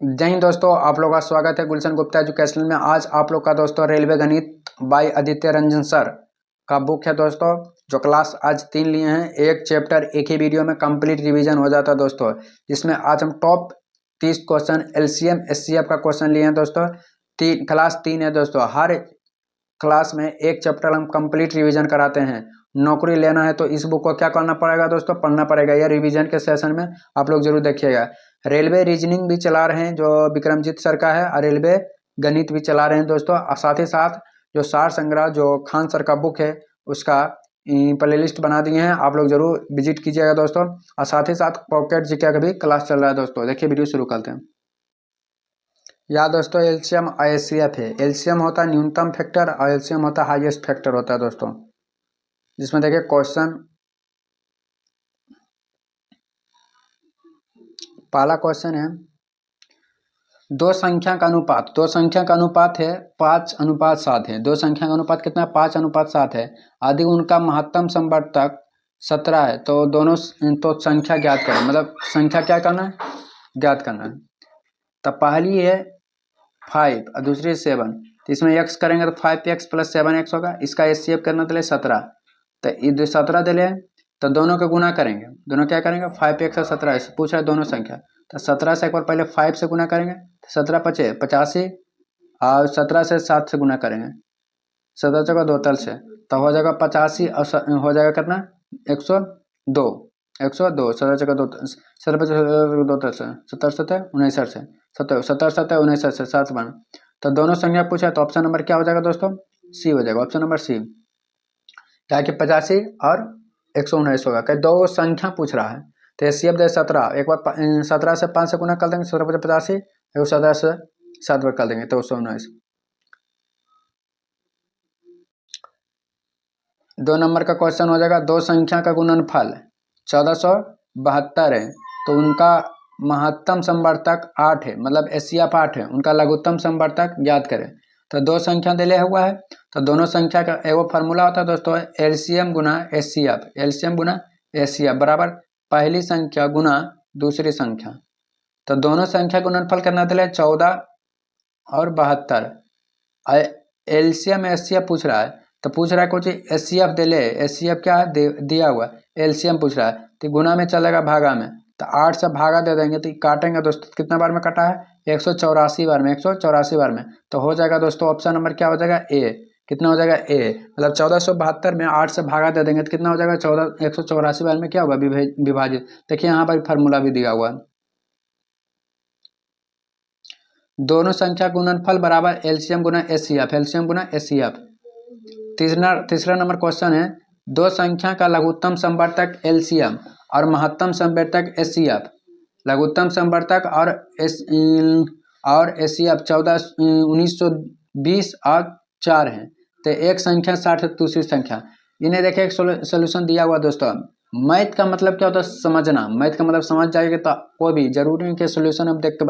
जय हिंद दोस्तों, आप लोग का स्वागत है गुलशन गुप्ता एजुकेशनल में। आज आप लोग का दोस्तों रेलवे गणित बाय आदित्य रंजन सर का बुक है दोस्तों, जो क्लास आज 3 लिए हैं। एक चैप्टर एक ही वीडियो में कंप्लीट रिवीजन हो जाता है दोस्तों, जिसमें आज हम टॉप 30 क्वेश्चन एलसीएम एचसीएफ का क्वेश्चन लिए हैं दोस्तों। क्लास 3 है दोस्तों। हर क्लास में एक चैप्टर हम कंप्लीट रिवीजन कराते हैं। नौकरी लेना है तो इस बुक को क्या करना पड़ेगा दोस्तों, पढ़ना पड़ेगा। यह रिवीजन के सेशन में आप लोग जरूर देखिएगा। रेलवे रीजनिंग भी चला रहे हैं जो विक्रमजीत सर का है, और रेलवे गणित भी चला रहे हैं दोस्तों। और साथ ही साथ जो सार संग्रह जो खान सर का बुक है उसका प्ले लिस्ट बना दिए हैं, आप लोग जरूर विजिट कीजिएगा दोस्तों। और साथ ही साथ पॉकेट जीके का भी क्लास चल रहा है दोस्तों। देखिए वीडियो शुरू करते हैं। या दोस्तों एलसीएम आईएससीएफ है। एलसीएम होता है न्यूनतम फैक्टर और एलसीएम होता है हाईएस्ट फैक्टर होता है दोस्तों। जिसमें देखिए क्वेश्चन, पहला क्वेश्चन है दो संख्या का अनुपात। दो संख्या का अनुपात है 5:7 है। दो संख्या का अनुपात कितना है? 5:7 है। यदि उनका महत्तम समवर्तक 17 है तो दोनों तो संख्या ज्ञात करें। मतलब संख्या क्या करना है? ज्ञात करना है। तब पहली है 5 और दूसरी 7, तो इसमें x करेंगे तो 5x + 7x होगा। इसका एचसीएफ करना दिले 17, तो ये 17 दिले तो दोनों का गुना करेंगे। दोनों क्या करेंगे? 5x और 17 से पूछ रहा है दोनों संख्या, तो 17 से एक बार पहले 5 से गुना करेंगे तो 17 × 5 = 85, और 17 से 7 से गुना करेंगे 17 जगह 2 तल से, तो हो जाएगा 85 और हो जाएगा कितना? 102। 102 17 जगह 2, 17 2 तल से 17 7 69 से 17 7 69 से 7 बन। तो दोनों संख्या पूछा तो ऑप्शन नंबर क्या हो जाएगा दोस्तों? सी हो जाएगा। ऑप्शन नंबर सी, क्या कि 85 और 119 होगा। क्या दो संख्या पूछ रहा है तो एचसीएफ दे 17। एक बार 17 से 5 से गुना कर देंगे, 17 × 85, 17 से 7 बार कर देंगे तो 119। 2 नंबर का क्वेश्चन हो जाएगा दो संख्या का गुणनफल 1472 है, तो उनका महत्तम समवर्तक 8 है, मतलब एचसीएफ 8 है। उनका लघुत्तम समवर्तक ज्ञात करें। तो दो संख्या दिले हुआ है, तो दोनों संख्या का एगो फार्मूला होता है दोस्तों, एलसीएम गुना एचसीएफ। एलसीएम गुना एचसीएफ बराबर पहली संख्या गुना दूसरी संख्या। तो दोनों संख्या गुणनफल करना दिले 14 और 72। एलसीएम एचसीएफ पूछ रहा है, तो पूछ रहा है कुछ एचसीएफ दे ले। एचसीएफ क्या है? दिया हुआ। एलसीएम पूछ रहा है तो गुना में चलेगा भागा में, तो 8 से भागा दे देंगे तो काटेंगे दोस्तों। कितना बार में कटा है? 184 बार में। 184 बार में तो हो जाएगा दोस्तों ऑप्शन नंबर क्या हो जाएगा? ए। कितना हो जाएगा? ए। मतलब 1472 में 8 से भागा दे देंगे तो कितना हो जाएगा? 184 बार में क्या होगा? विभाजित। देखिए यहाँ पर फार्मूला भी दिया हुआ है। दोनों संख्या गुणनफल बराबर एलसीएम गुना एचसीएफ। एलसीएम गुना एचसीएफ। तीसरा नंबर क्वेश्चन है दो संख्या का लघुत्तम समवर्तक एलसीएम और महत्तम समवर्तक एचसीएफ। लघुत्तम समवर्तक और एचसीएफ 1920 और 4 है। तो एक संख्या 60 है, दूसरी संख्या। इन्हें देखिए एक सोल्यूशन दिया हुआ दोस्तों। मैथ का मतलब क्या होता है? समझना। मैथ का मतलब समझ जाएगा तो कोई भी जरूरी नहीं कि सोल्यूशन अब देखते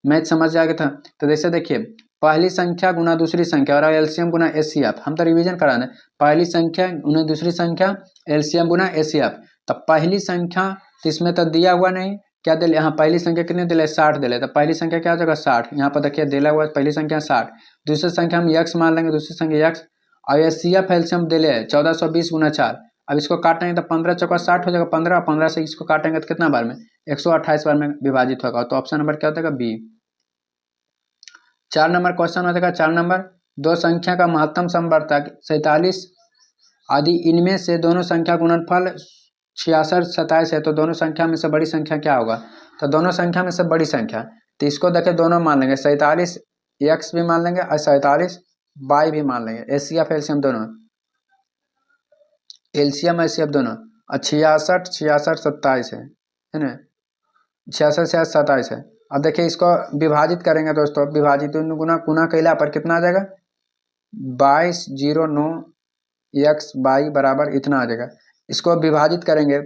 मैथ समझ जाएगा था। तो जैसे देखिए पहली संख्या गुना दूसरी संख्या और एलसीएम गुना एचसीएफ। हम तो रिवीजन कराने, पहली संख्या गुना दूसरी संख्या, एलसीएम गुना एचसीएफ। तो पहली संख्या तो इसमें तो दिया हुआ नहीं, क्या दिले? यहाँ पहली संख्या कितने दिले? 60 दिले। तो पहली संख्या क्या हो जाएगा? 60। यहाँ पर देखिए दिला हुआ पहली संख्या 60, दूसरी संख्या हम x मान लेंगे, दूसरी संख्या x। और एचसीएफ एलसीएम दिले 1420 × 4। अब इसको काटेंगे तो 15 × 4 = 60 हो जाएगा। 15 15 से इसको काटेंगे तो कितना बार में? 128 बार में विभाजित होगा। तो ऑप्शन नंबर क्या हो जाएगा? बी। 4 नंबर क्वेश्चन हो जाएगा। 4 नंबर दो संख्या का महत्तम समवर्तक 47, आदि इनमें से दोनों संख्या गुणनफल 66 27 है, तो दोनों संख्या में से बड़ी संख्या क्या होगा? तो दोनों संख्या में से बड़ी संख्या, तो इसको देखे दोनों मान लेंगे। 47 x भी मान लेंगे और 47 y भी मान लेंगे। एचसीएफ एलसीएम दोनों, एलसीएम एचसीएफ दोनों। और 66 66 27 है ना? 66 66 27 है। अब देखिए इसको विभाजित करेंगे दोस्तों। विभाजित गुना कैला पर कितना आ जाएगा? 2209 x y बराबर इतना आ जाएगा। इसको विभाजित करेंगे,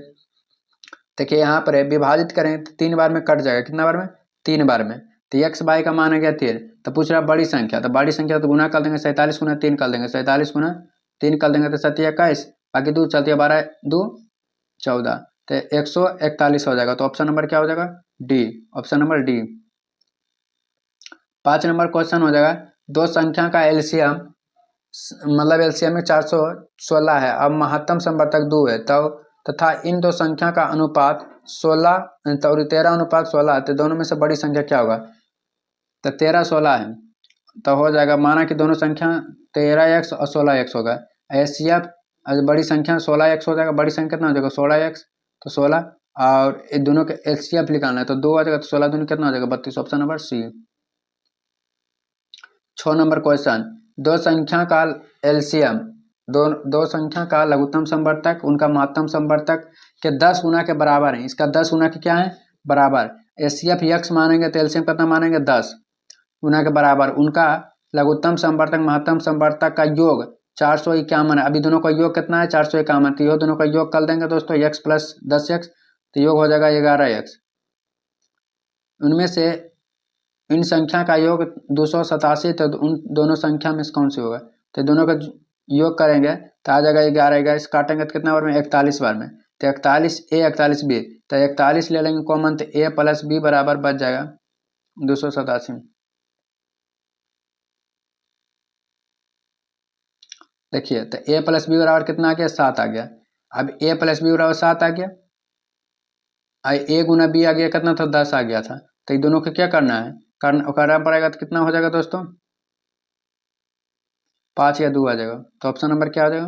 देखिए यहाँ पर है विभाजित करेंगे तो 3 बार में कट जाएगा। कितना बार में? 3 बार में। तो x y का मान आ गया 13। तो पूछ रहा बड़ी संख्या, तो बड़ी संख्या तो गुना कर देंगे। 47 × 3 कर देंगे। 47 × 3 कर देंगे तो 7 21, बाकी 2 चलती है 12 2 14, तो 141 हो जाएगा। तो ऑप्शन नंबर क्या हो जाएगा? D. Option number D. 5 number question हो जाएगा, दो संख्या का एलसीएम, मतलब एलसीएम में 416 है, अब महत्तम संवर्तक 2 है, तब तथा इन दो संख्या का अनुपात 16 तो 13:16, तो दोनों में से बड़ी संख्या क्या होगा, तो 13:16 है, तो हो जाएगा, माना कि दोनों संख्या 13x और 16x होगा, एचसीएफ बड़ी संख्या 16x हो जाएगा, बड़ी संख्या कितना हो जाएगा 16x, तो 16, और इन दोनों के एचसीएफ निकालना है तो 2 आ जाएगा, तो 16 दूनी कितना हो जाएगा 32, option number C. 6 number question, दो संख्या का एलसीएम, दो संख्या का लघुत्तम संवर्तक उनका महत्तम संवर्तक के 10 गुना के बराबर है, इसका 10 गुना के क्या है बराबर, एचसीएफ यक्स मानेंगे तो एलसीएम कितना मानेंगे 10 गुना के बराबर, उनका लघुत्तम संवर्तक महत्तम संवर्तक का योग 451 है, अभी दोनों का योग कितना है 451, तो ये दोनों का योग कर देंगे दोस्तों, x प्लस 10x, तो योग हो जाएगा 11x, उनमें से इन संख्या का योग 287, तो उन दोनों संख्या में से कौन सी होगा, तो दोनों का योग करेंगे तो आ जाएगा 11, इस काटेंगे तो कितना बार में 41 बार में, तो 41a 41b, तो 41 ले लेंगे कॉमन, तो a प्लस b बराबर बच जाएगा 287। देखिए तो a प्लस बी बराबर कितना आ गया 7 आ गया, अब a प्लस बी बराबर 7 आ गया, a गुना b आ गया कितना था 10 आ गया था, तो ये दोनों को क्या करना है, करना पड़ेगा, तो कितना हो जाएगा दोस्तों 5 या 2 आ जाएगा, तो ऑप्शन नंबर क्या आ जाएगा,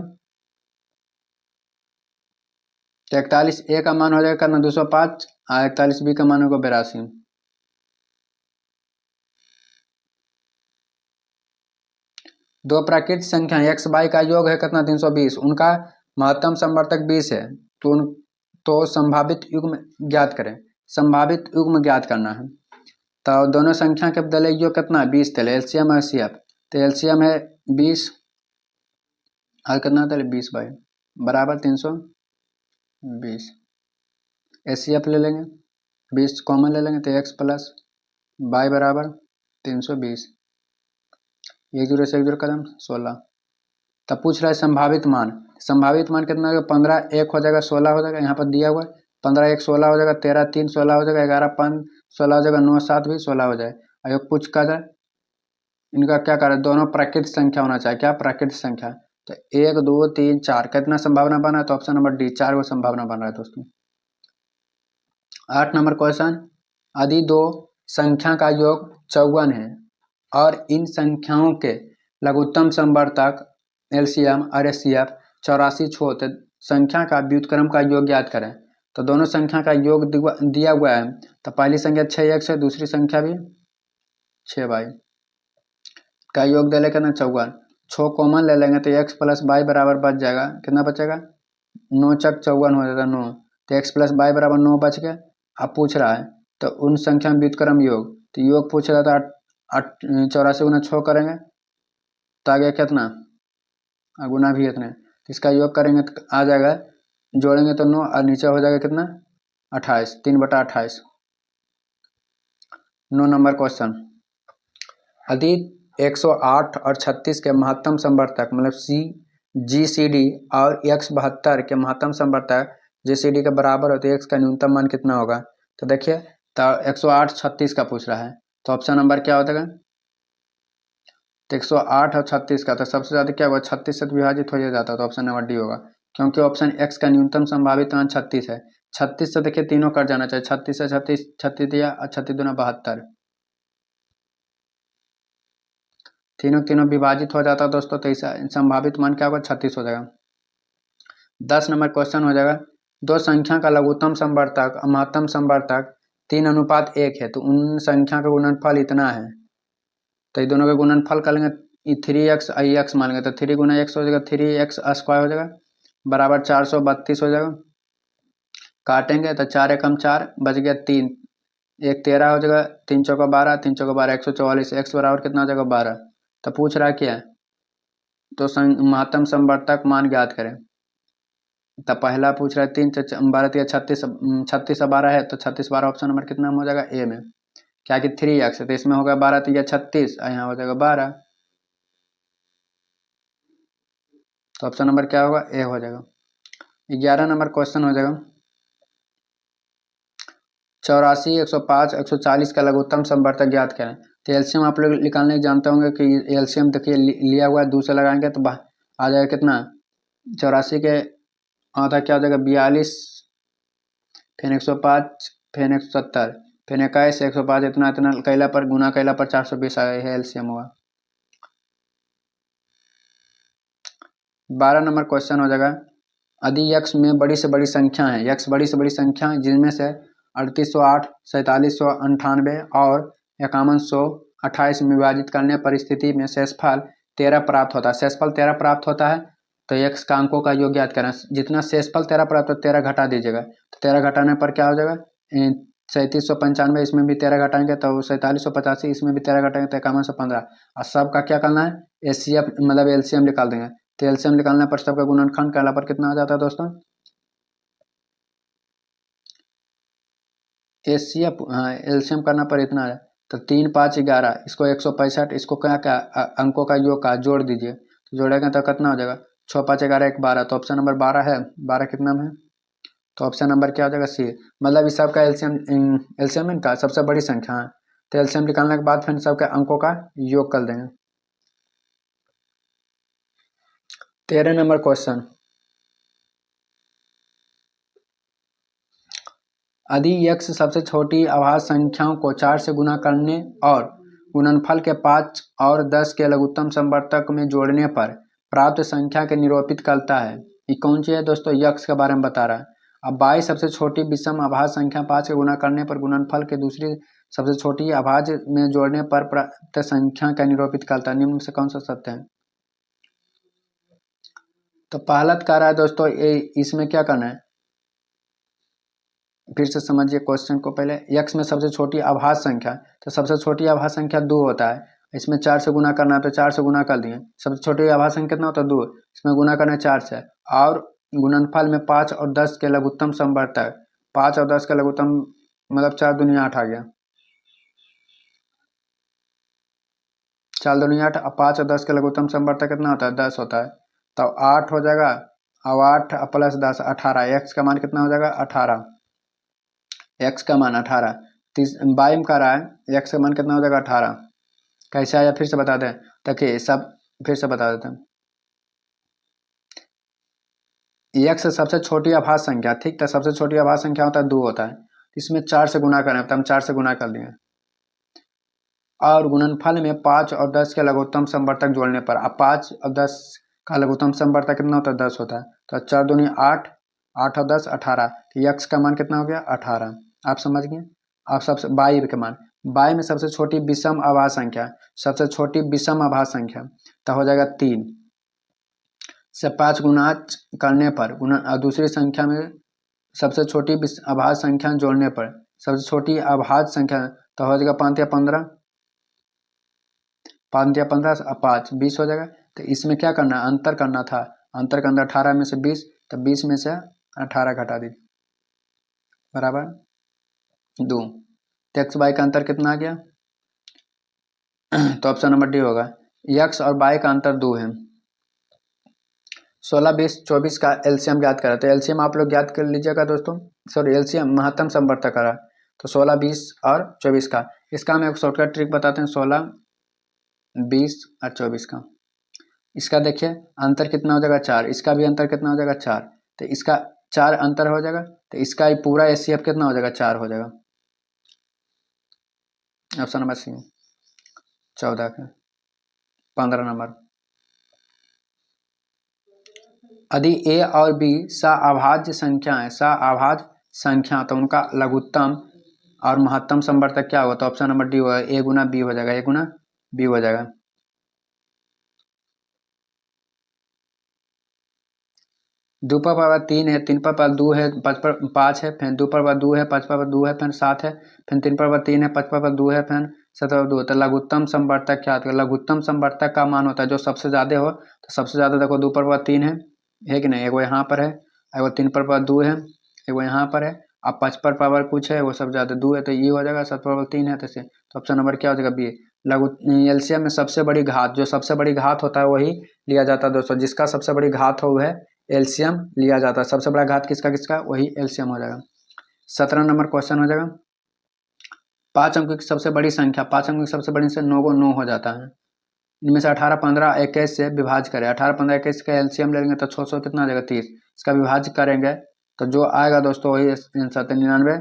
तो 41 ए का मान हो जाएगा करना 205 और 41 बी का मान होगा 82। दो प्राकृतिक संख्या x y का योग है कितना 320, उनका महत्तम संवर्तक 20 है, तो संभावित युग्म ज्ञात करें, संभावित युग्म ज्ञात करना है, तो दोनों संख्या के बदले योग कितना है 20 थे, एलसीएम और एचसीएफ, तो एलसीएम है 20 और कितना था 20 बाई बराबर 320, एचसीएफ ले लेंगे 20 कॉमन ले लेंगे, तो x प्लस y बराबर 320, एक जीरो से एक जीरो कदम 16, तब पूछ रहा है संभावित मान, संभावित मान कितना होगा 15 1 हो जाएगा 16 हो जाएगा, यहाँ पर दिया हुआ है 15 1 16 हो जाएगा, 13 3 16 हो जाएगा, 11 5 16 हो जाएगा, 9 7 भी 16 हो जाए, और पूछ कर जाए इनका क्या करें, दोनों प्राकृतिक संख्या होना चाहिए, क्या प्राकृतिक संख्या, तो 1 2 3 4 कितना संभावना बना है, तो ऑप्शन नंबर डी 4 को संभावना बन रहा है दोस्तों। 8 नंबर क्वेश्चन, यदि दो संख्या का योग 54 है और इन संख्याओं के लघुत्तम संवर्तक एलसीएम और एचसीएफ 84 छो, तो संख्या का व्युत्क्रम का योग ज्ञात करें, तो दोनों संख्या का योग दिया हुआ है, तो पहली संख्या 6x है, दूसरी संख्या भी 6y का योग दे लेकर ना 54, 6 कॉमन ले लेंगे तो x प्लस वाई बराबर बच जाएगा, कितना बचेगा 9 चक 54 हो जाता 9, तो x प्लस वाई बराबर 9 बच गया। अब पूछ रहा है तो उन संख्या में व्युत्क्रम योग, तो योग पूछ रहा था 84 गुना 6 करेंगे तो आ गया कितना, गुना भी इतने, तो इसका योग करेंगे तो आ जाएगा, जोड़ेंगे तो 9 और नीचे हो जाएगा कितना 28, 3/28। 9 नंबर क्वेश्चन, यदि 108 और 36 के महत्तम संवर्तक मतलब GCD और x72 के महत्तम संवर्तक GCD के बराबर हो तो x का न्यूनतम मान कितना होगा, तो देखिए तो 108 36 का पूछ रहा है, तो ऑप्शन नंबर क्या होता है, तो 108 और 36 का, तो सबसे ज़्यादा क्या होगा 36 से विभाजित हो जाता, तो ऑप्शन नंबर डी होगा, क्योंकि ऑप्शन x का न्यूनतम संभावित मान 36 है, 36 से देखिए तीनों कट जाना चाहिए, 36 से 36 36 दिया और 36 दूना 72, तीनों विभाजित हो जाता दोस्तों, तो ऐसा संभावित मान क्या होगा 36 हो जाएगा। 10 नंबर क्वेश्चन हो जाएगा, दो संख्या का लघुत्तम संवर्तक और महत्तम संवर्तक 3:1 है, तो उन संख्या का गुणनफल इतना है, तो ये दोनों का गुणनफल कर लेंगे, 3x आई एक्स मान लेंगे, तो 3 गुना एक्स हो जाएगा 3x स्क्वायर हो जाएगा बराबर 432 हो जाएगा, काटेंगे तो 4 एकम 4 बच गया 3, 1 13 हो जाएगा, 3 चौका 12, 3 चौका 12 144, x बराबर कितना हो जाएगा 12, तो पूछ रहा है क्या है, तो महत्तम संवर्तक मान ज्ञात करें, तो पहला पूछ रहा है 3 12 3 36, 36 और 12 है, तो 36 12 ऑप्शन नंबर कितना हो जाएगा ए में, क्या कि 3x है, तो इसमें होगा 12 3 36 और यहाँ हो जाएगा 12, तो ऑप्शन नंबर क्या होगा ए हो जाएगा। 11 नंबर क्वेश्चन हो जाएगा, 84, 105, 140 का लघुत्तम समवर्तक ज्ञात करें। तो एलसीएम आप लोग निकालने जानते होंगे कि एलसीएम देखिए लिया हुआ है, 2 से लगाएंगे तो आ जाएगा कितना, 84 के आधा क्या हो जाएगा 42, फिर 105, फिर 170, फिर 21, 105, इतना इतना कैला पर गुना कैला पर 420 आया है एलसीएम हुआ। 12 नंबर क्वेश्चन हो जाएगा, यदि यक्स में बड़ी से बड़ी संख्या है, यक्स बड़ी से बड़ी संख्या है जिनमें से 3808, 4798 और 5128 में विभाजित करने पर स्थिति में शेषफल 13 प्राप्त होता है। शेषफल 13 प्राप्त होता है तो यक्स का अंकों का योग ज्ञात करना। जितना शेषफल 13 प्राप्त हो 13 घटा दीजिएगा, तो 13 घटाने पर क्या हो जाएगा 3795, इसमें भी 13 घटाएंगे तो 4785, इसमें भी 13 घटाएंगे तो 5115। और सबका क्या करना है, एचसीएफ मतलब एलसीएम निकाल देंगे। तो एलसीएम निकालने पर सबका गुणनखंड करने पर कितना आ जाता है दोस्तों, एचसीएफ हाँ एलसीएम करना पर इतना है तो 3 5 11, इसको 165, इसको क्या क्या अंकों का योग का जोड़ दीजिए, तो जोड़ेंगे तो कितना हो जाएगा 6 5 11 1 12, तो ऑप्शन नंबर 12 है। 12 कितना में है, तो ऑप्शन नंबर क्या हो जाएगा सी, मतलब इस सबका एलसीएम इनका सबसे बड़ी संख्या है। तो एलसीएम निकालने के बाद फिर सबके अंकों का योग कर देंगे। 13 नंबर क्वेश्चन, यदि यक्स सबसे छोटी अभाज्य संख्याओं को 4 से गुना करने और गुणनफल के 5 और 10 के लघुत्तम समवर्तक में जोड़ने पर प्राप्त संख्या के निरूपित करता है। ये कौन सी है दोस्तों, यक्स के बारे में बता रहा है। अब 22 सबसे छोटी विषम अभाज्य संख्या 5 के गुना करने पर गुणनफल के दूसरी सबसे छोटी अभाज्य में जोड़ने पर प्राप्त संख्या का निरूपित करता है। निम्न में से कौन सा सत्य है, तो पहला कह रहा है दोस्तों इसमें क्या करना है, फिर से समझिए क्वेश्चन को पहले। यक्स में सबसे छोटी अभाज्य संख्या, तो सबसे छोटी अभाज्य संख्या 2 होता है, इसमें 4 से गुना करना है तो 4 से गुना कर दिए। सबसे छोटी अभाज्य संख्या कितना होता है 2, इसमें गुना करना है 4 से, और गुणनफल में 5 और 10 के लघुत्तम समवर्तक, 5 और 10 का लघुत्तम मतलब 4 दूनी 8 आ गया, 4 दूनी 8, अब 5 और 10 के लघुत्तम समवर्तक कितना होता है 10 होता है, तो 8 हो जाएगा। अब 8 प्लस 10 18, एक्स का मान कितना हो जाएगा 18, एक्स का मान 18। 22 में कह रहा है एक्स का मान कितना हो जाएगा 18, कैसे आया फिर से बता दें, देखिए सब फिर से बता देते हैं। एक्स सबसे छोटी अभाज्य संख्या, ठीक, तो सबसे छोटी अभाज्य संख्या होता है 2 होता है, इसमें 4 से गुना करें तो हम 4 से गुना कर दिए, और गुणनफल में 5 और 10 के लघुत्तम समवर्तक जोड़ने पर, अब 5 और 10 का लघुत्तम समवर्तक कितना होता है 10 होता है, तो 4 दूनी 8, 8 और 10 18, तो एक्स का मान कितना हो गया 18। आप समझ गए। अब सबसे 22 के मान, 22 में सबसे छोटी विषम अभाज्य संख्या, सबसे छोटी विषम अभाज्य संख्या तो हो जाएगा 3 से 5 गुना करने पर दूसरी संख्या में सबसे छोटी अभाज्य संख्या जोड़ने पर सबसे छोटी अभाज्य संख्या तो हो जाएगा 5 या 15, 5 या 15 5 20 हो जाएगा। तो इसमें क्या करना, अंतर करना था, अंतर के अंदर 18 में से 20, तो 20 में से 18 घटा दी बराबर 2, तो एक्स वाई का अंतर कितना आ गया तो ऑप्शन नंबर डी होगा। एक्स और वाई का अंतर 2 है। 16 20 24 का एलसीएम ज्ञात करा, तो एलसीएम आप लोग ज्ञात कर लीजिएगा दोस्तों, सॉरी एलसीएम महत्तम समवर्तक करा, तो 16 20 और 24 का। इसका हम एक शॉर्टकट ट्रिक बताते हैं, 16 20 और 24 का। इसका देखिए अंतर कितना हो जाएगा 4, इसका भी अंतर कितना हो जाएगा 4, तो इसका 4 अंतर हो जाएगा, तो इसका पूरा एचसीएफ कितना हो जाएगा 4 हो जाएगा। ऑप्शन नंबर सी 14 का। 15 नंबर, यदि ए और बी सअभाज्य संख्या है, सअभाज्य संख्या तो उनका लघुत्तम और महत्तम समवर्तक क्या होगा, तो ऑप्शन नंबर डी होगा, ए गुना बी हो जाएगा, ए गुना बी हो जाएगा। दो पर पावर 3 है, 3 पर पावर 2 है, 5 पर 5 है, फिर 2 पर पावर 2 है, 5 पर पावर 2 है, फिर 7 है, फिर 3 पर पावर 3 है, 5 पर पावर 2 है, फिर 7 पर 2। तो लघुत्तम समवर्तक क्या होता है, लघुत्तम समवर्तक का मान होता है जो सबसे ज़्यादा हो, तो सबसे ज़्यादा देखो 2 पर पावर 3 है कि नहीं, एगो यहाँ पर है, एगो 3 पर पावर 2 है, एगो यहाँ पर है, अब 5 पर पावर कुछ है वो सब ज़्यादा 2 है, तो ये हो जाएगा 7 पर पावर 3 है, तो ऑप्शन नंबर क्या हो जाएगा बी। लघु एलसीएम में सबसे बड़ी घात, जो सबसे बड़ी घात होता है वही लिया जाता है दोस्तों, जिसका सबसे बड़ी घात हो वह एलसीएम लिया जाता है, सबसे बड़ा घात किसका किसका वही एलसीएम हो जाएगा। 17 नंबर क्वेश्चन हो जाएगा, 5 अंक की सबसे बड़ी संख्या, 5 अंक की सबसे बड़ी से 9 को 9 हो जाता है। इनमें से 18, 15, 21 से विभाज्य करें। 18, 15, 21 का एलसीएम ले लेंगे तो 600 कितना आ जाएगा 30। इसका विभाज्य करेंगे तो जो आएगा दोस्तों वही आंसर 99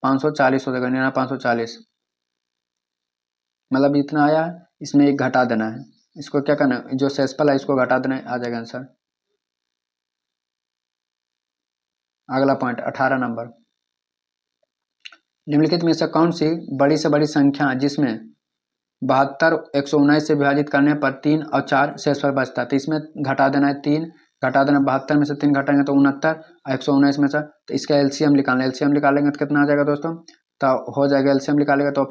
540 हो जाएगा। 99 540 मतलब इतना आया, इसमें एक घटा देना है। इसको क्या करना है, जो शेषफल है इसको घटा देना है, आ जाएगा आंसर। अगला पॉइंट 18 नंबर, निम्नलिखित में से कौन सी बड़ी से बड़ी संख्या जिसमें 72 119 से विभाजित करने पर 3 और 4 शेषफल बचता है। तो इसमें घटा देना है 3, घटा देना 72 में से 3 घटाएंगे तो 69 और 119 में से, तो इसका एलसीएम निकालना। एलसीएम निकालेंगे तो कितना आ जाएगा दोस्तों, तो हो जाएगा एलसीएम निकालेगा तो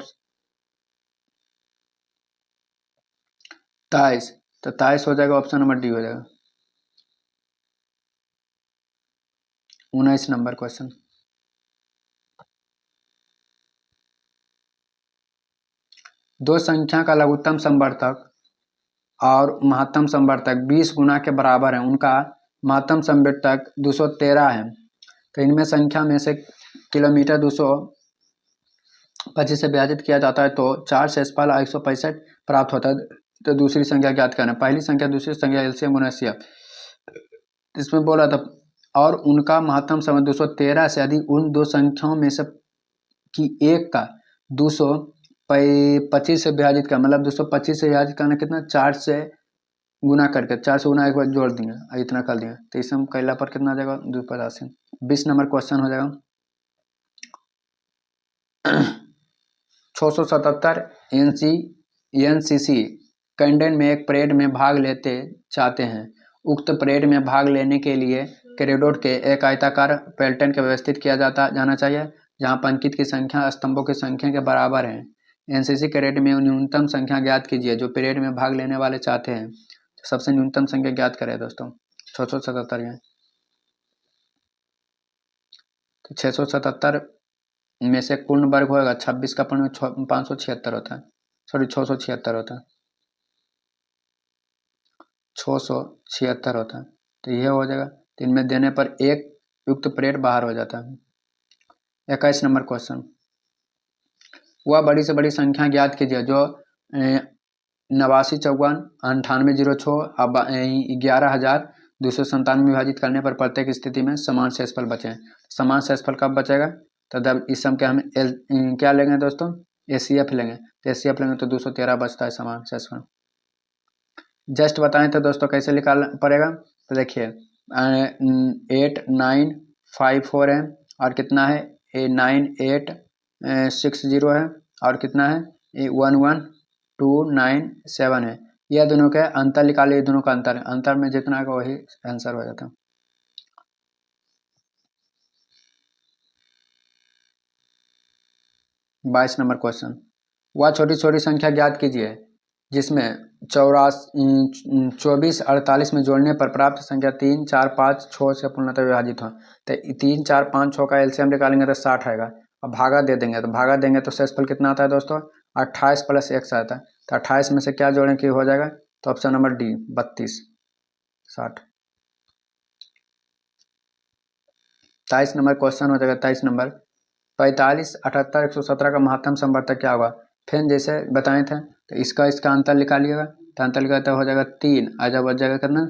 23, तो 23 हो जाएगा, ऑप्शन नंबर डी हो जाएगा। 19 नंबर क्वेश्चन, दो संख्या का लघुत्तम समवर्तक और महत्तम समवर्तक 20 गुना के बराबर है, उनका महत्तम समवर्तक 213 है। तो इनमें संख्या में से किलोमीटर 225 से विभाजित किया जाता है तो 4 शेषफल 165 प्राप्त होता है। तो दूसरी संख्या ज्ञात करना। पहली संख्या दूसरी संख्या एलसीएम गुना एचसीएफ, इसमें बोला था और उनका महत्तम समय 213 से अधिक उन दो संख्याओं में से कि एक का 225 से विभाजित कर, मतलब 225 से विभाजित करना कितना, 4 से गुना करके, 4 से गुना एक बार जोड़ देंगे, इतना कर दिया तो इसमें कैला पर कितना आ जाएगा 285। 20 नंबर क्वेश्चन हो जाएगा 677 एनसीसी कैंडेन में एक परेड में भाग लेते चाहते हैं। उक्त परेड में भाग लेने के लिए कॉरिडोर के एक आयताकार पेल्टन के व्यवस्थित किया जाना चाहिए जहां पंक्ति की संख्या स्तंभों की संख्या के बराबर है। एनसीसी परेड में न्यूनतम संख्या ज्ञात कीजिए जो परेड में भाग लेने वाले चाहते हैं। तो सबसे न्यूनतम संख्या ज्ञात करें दोस्तों 677 है। तो 677 में से पूर्ण वर्ग होगा 26 का पूर्ण 576 होता है, सॉरी 676 होता है, 676 होता है। तो यह हो जाएगा, तो इनमें देने पर एक युक्त परेड बाहर हो जाता है। 21 नंबर क्वेश्चन, वह बड़ी से बड़ी संख्या ज्ञात कीजिए जो 89 54 98 06 11,297 विभाजित करने पर प्रत्येक स्थिति में समान शेषफल बचे। समान शेषफल कब बचेगा, तो जब इस सम के हम क्या लेंगे दोस्तों, एसीएफ लेंगे। तो एसीएफ लेंगे तो 213 बचता है समान शेषफल। जस्ट बताएं तो दोस्तों कैसे निकालना पड़ेगा, तो देखिए 8954 है और कितना है 9860 है और कितना है 11297 है। यह दोनों के अंतर निकालिए, दोनों का अंतर, अंतर में जितना का वही आंसर हो जाता है। बाईस नंबर क्वेश्चन, वह छोटी छोटी संख्या ज्ञात कीजिए जिसमें 24 48 में जोड़ने पर प्राप्त संख्या 3 4 5 6 से पूर्णतः विभाजित हो। तो 3 4 5 6 का एलसीएम निकालेंगे तो 60 आएगा और भागा दे देंगे, तो भागा देंगे तो शेषफल कितना आता है दोस्तों 28 + 1 आता है। तो 28 में से क्या जोड़ें कि हो जाएगा, तो option number D 32 60। 23 number question हो जाएगा 23 नंबर, 45 78 117 का महत्तम समवर्तक क्या होगा। फिर जैसे बताए थे तो इसका अंतर निकालिएगा, तो अंतर निकालते हो जाएगा 3, जब बच जाएगा कितना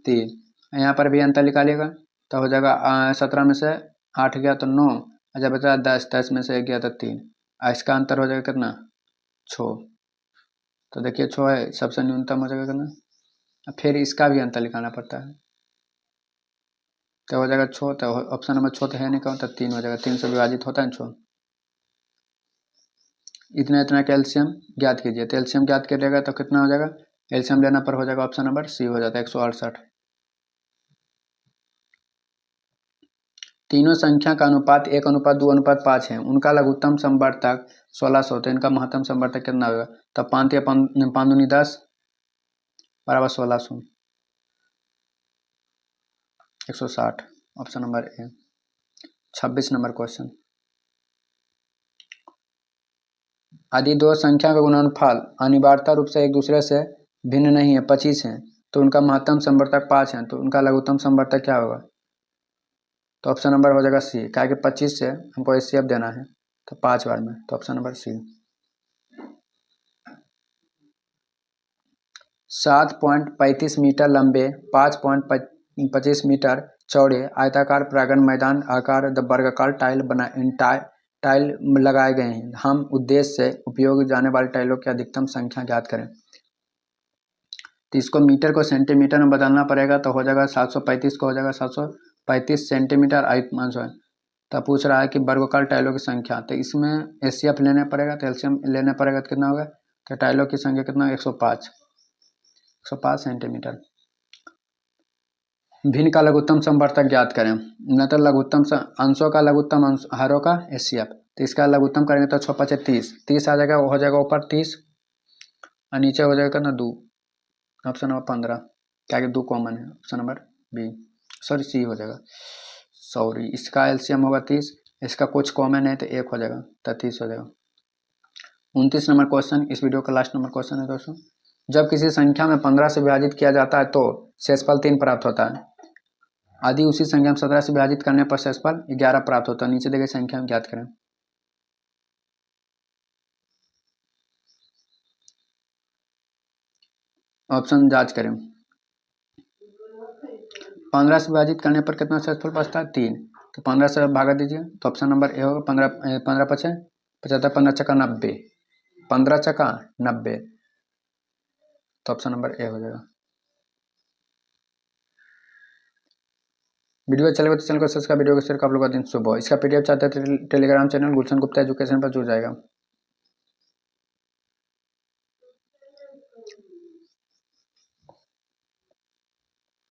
3। यहाँ पर भी अंतर निकालिएगा तो हो जाएगा 17 में से 8 गया तो 9, जब बचा 10, 10 में से 1 गया तो 3, इसका अंतर हो जाएगा कितना 6। तो देखिए 6 है सबसे न्यूनतम हो जाएगा कितना, फिर इसका भी अंतर निकालना पड़ता है तो हो जाएगा 6। तो ऑप्शन नंबर 6 तो है नहीं, कौन, तो 3 हो जाएगा, 3 से विभाजित होता है 6। इतना इतना का एलसीएम ज्ञात कीजिए, तो एलसीएम ज्ञात करिएगा तो कितना हो जाएगा, एलसीएम लेना पर हो जाएगा ऑप्शन नंबर सी हो जाता है 168। तीनों संख्या का अनुपात 1:2:5 है, उनका लघुत्तम समवर्तक 1600, तो इनका महत्तम समवर्तक कितना होगा, तो 5 या 5 दूनी 10 बराबर 1600 160, option number A. 26 number question, यदि दो संख्या का गुणनफल अनिवार्यता रूप से एक दूसरे से भिन्न नहीं है 25 है तो उनका महत्तम समवर्तक 5 है, तो उनका लघुत्तम समवर्तक क्या होगा, तो ऑप्शन नंबर हो जाएगा सी, क्या कि 25 से हमको एचसीएफ देना है तो 5 बार में, तो ऑप्शन नंबर सी। 7.35 मीटर लंबे, 5.25 मीटर चौड़े आयताकार प्रांगण मैदान आकार वर्गाकार टाइल लगाए गए हैं। हम उद्देश्य से उपयोग जाने वाली टाइलों की अधिकतम संख्या ज्ञात करें। तो इसको मीटर को सेंटीमीटर में बदलना पड़ेगा, तो हो जाएगा 735 को हो जाएगा 735 सेंटीमीटर आयतमान है। तो पूछ रहा है कि वर्गाकार टाइलों की संख्या, तो इसमें एचसीएफ लेने पड़ेगा, तो एलसीएम लेने पड़ेगा तो कितना होगा, तो टाइलों की संख्या कितना, 105 सेंटीमीटर। भिन्न का लघुत्तम समवर्तक ज्ञात करें। मतलब लघुत्तम अंशों का लघुत्तम अंश हरों का एचसीएफ, तो इसका लघुत्तम करेंगे तो 6 5 30 आ जाएगा, हो जाएगा ऊपर 30 और नीचे हो जाएगा ना 2, ऑप्शन नंबर 15, क्या कि 2 कॉमन है, option number B, sorry C हो जाएगा, सॉरी। इसका एलसीएम होगा 30, इसका कुछ कॉमन है तो 1 हो जाएगा, तो 30 हो जाएगा। 29 नंबर क्वेश्चन, इस वीडियो का लास्ट नंबर क्वेश्चन है दोस्तों। जब किसी संख्या में 15 से विभाजित किया जाता है तो शेषफल 3 प्राप्त होता है। आदि उसी संख्या में 17 से विभाजित करने पर शेषफल 11 प्राप्त होता है। नीचे दी गई संख्या ज्ञात करें। ऑप्शन जांच करें। 15 से विभाजित करने पर कितना शेषफल बचता है, 3, तो 15 से भागा दीजिए, तो ऑप्शन नंबर ए होगा 15 पचे 75, 15 चक्का 90, 15 चक्का 90, तो ऑप्शन नंबर ए हो जाएगा। वीडियो अच्छा लगे तो चैनल को सब्सक्राइब, वीडियो को शेयर कर आप लोगों का दिन शुभ हो। इसका पीडीएफ चाहते हैं टेलीग्राम चैनल गुलशन गुप्ता एजुकेशन पर जुड़ जाएगा।